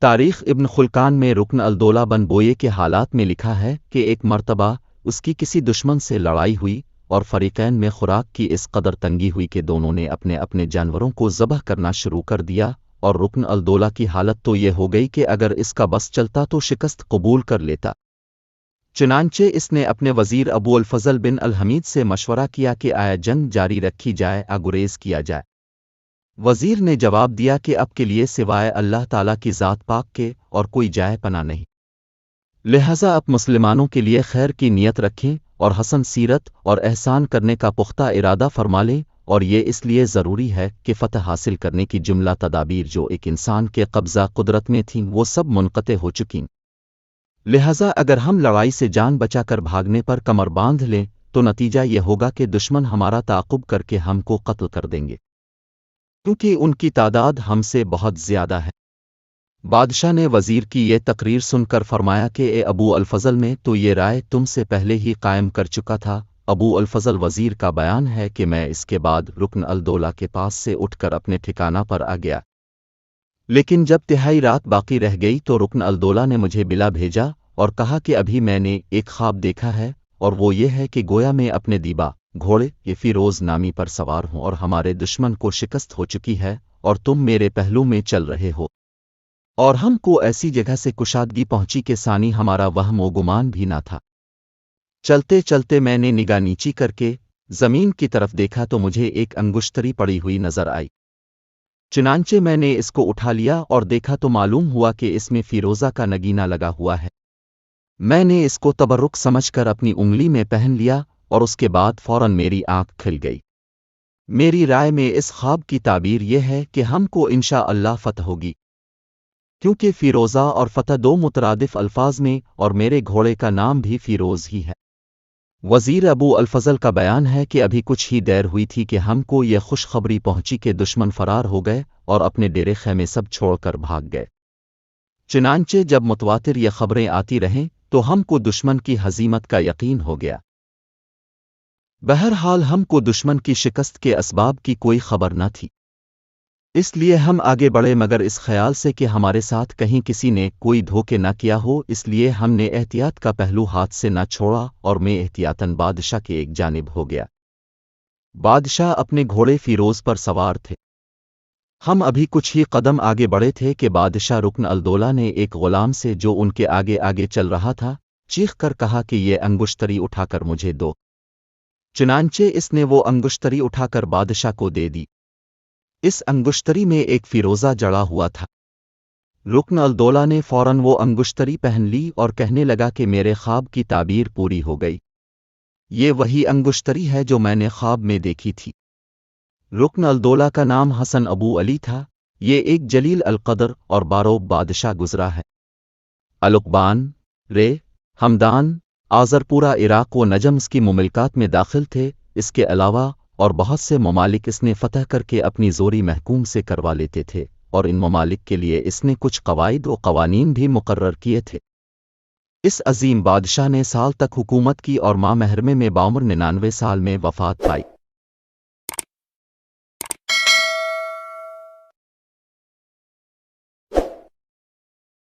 تاریخ ابن خلکان میں رکن الدولہ بن بوئے کے حالات میں لکھا ہے کہ ایک مرتبہ اس کی کسی دشمن سے لڑائی ہوئی اور فریقین میں خوراک کی اس قدر تنگی ہوئی کہ دونوں نے اپنے اپنے جانوروں کو ذبح کرنا شروع کر دیا، اور رکن الدولہ کی حالت تو یہ ہو گئی کہ اگر اس کا بس چلتا تو شکست قبول کر لیتا۔ چنانچہ اس نے اپنے وزیر ابو الفضل بن الحمید سے مشورہ کیا کہ آیا جنگ جاری رکھی جائے، گریز کیا جائے۔ وزیر نے جواب دیا کہ اب کے لیے سوائے اللہ تعالیٰ کی ذات پاک کے اور کوئی جائے پناہ نہیں، لہذا اب مسلمانوں کے لیے خیر کی نیت رکھیں اور حسن سیرت اور احسان کرنے کا پختہ ارادہ فرما لیں، اور یہ اس لیے ضروری ہے کہ فتح حاصل کرنے کی جملہ تدابیر جو ایک انسان کے قبضہ قدرت میں تھیں وہ سب منقطع ہو چکیں، لہذا اگر ہم لڑائی سے جان بچا کر بھاگنے پر کمر باندھ لیں تو نتیجہ یہ ہوگا کہ دشمن ہمارا تعاقب کر کے ہم کو قتل کر دیں گے، کیونکہ ان کی تعداد ہم سے بہت زیادہ ہے۔ بادشاہ نے وزیر کی یہ تقریر سن کر فرمایا کہ اے ابو الفضل، میں تو یہ رائے تم سے پہلے ہی قائم کر چکا تھا۔ ابو الفضل وزیر کا بیان ہے کہ میں اس کے بعد رکن الدولہ کے پاس سے اٹھ کر اپنے ٹھکانہ پر آ گیا، لیکن جب تہائی رات باقی رہ گئی تو رکن الدولہ نے مجھے بلا بھیجا اور کہا کہ ابھی میں نے ایک خواب دیکھا ہے، اور وہ یہ ہے کہ گویا میں اپنے دیبا گھوڑے یہ فیروز نامی پر سوار ہوں اور ہمارے دشمن کو شکست ہو چکی ہے اور تم میرے پہلو میں چل رہے ہو، اور ہم کو ایسی جگہ سے کشادگی پہنچی کہ ثانی ہمارا وہم و گمان بھی نہ تھا۔ چلتے چلتے میں نے نگاہ نیچی کر کے زمین کی طرف دیکھا تو مجھے ایک انگشتری پڑی ہوئی نظر آئی، چنانچہ میں نے اس کو اٹھا لیا اور دیکھا تو معلوم ہوا کہ اس میں فیروزہ کا نگینہ لگا ہوا ہے۔ میں نے اس کو تبرک سمجھ کر اپنی انگلی میں پہن لیا اور اس کے بعد فوراً میری آنکھ کھل گئی۔ میری رائے میں اس خواب کی تعبیر یہ ہے کہ ہم کو انشاءاللہ فتح ہوگی، کیونکہ فیروزہ اور فتح دو مترادف الفاظ میں اور میرے گھوڑے کا نام بھی فیروز ہی ہے۔ وزیر ابو الفضل کا بیان ہے کہ ابھی کچھ ہی دیر ہوئی تھی کہ ہم کو یہ خوشخبری پہنچی کہ دشمن فرار ہو گئے اور اپنے ڈیرے خیمے سب چھوڑ کر بھاگ گئے۔ چنانچہ جب متواتر یہ خبریں آتی رہیں تو ہم کو دشمن کی ہزیمت کا یقین ہو گیا۔ بہرحال ہم کو دشمن کی شکست کے اسباب کی کوئی خبر نہ تھی، اس لیے ہم آگے بڑھے مگر اس خیال سے کہ ہمارے ساتھ کہیں کسی نے کوئی دھوکے نہ کیا ہو، اس لیے ہم نے احتیاط کا پہلو ہاتھ سے نہ چھوڑا اور میں احتیاطاً بادشاہ کے ایک جانب ہو گیا۔ بادشاہ اپنے گھوڑے فیروز پر سوار تھے۔ ہم ابھی کچھ ہی قدم آگے بڑھے تھے کہ بادشاہ رکن الدولہ نے ایک غلام سے جو ان کے آگے آگے چل رہا تھا چیخ کر کہا کہ یہ انگشتری اٹھا کر مجھے دو۔ چنانچہ اس نے وہ انگشتری اٹھا کر بادشاہ کو دے دی۔ اس انگشتری میں ایک فیروزہ جڑا ہوا تھا۔ رکن الدولہ نے فوراً وہ انگشتری پہن لی اور کہنے لگا کہ میرے خواب کی تعبیر پوری ہو گئی، یہ وہی انگشتری ہے جو میں نے خواب میں دیکھی تھی۔ رکن الدولہ کا نام حسن ابو علی تھا، یہ ایک جلیل القدر اور باروب بادشاہ گزرا ہے۔ القبان، رے، ہمدان، آذر پورا عراق و نجم اس کی مملکات میں داخل تھے، اس کے علاوہ اور بہت سے ممالک اس نے فتح کر کے اپنی زوری محکوم سے کروا لیتے تھے، اور ان ممالک کے لیے اس نے کچھ قواعد و قوانین بھی مقرر کیے تھے۔ اس عظیم بادشاہ نے سال تک حکومت کی اور ماہ محرمے میں 52 سال میں وفات پائی۔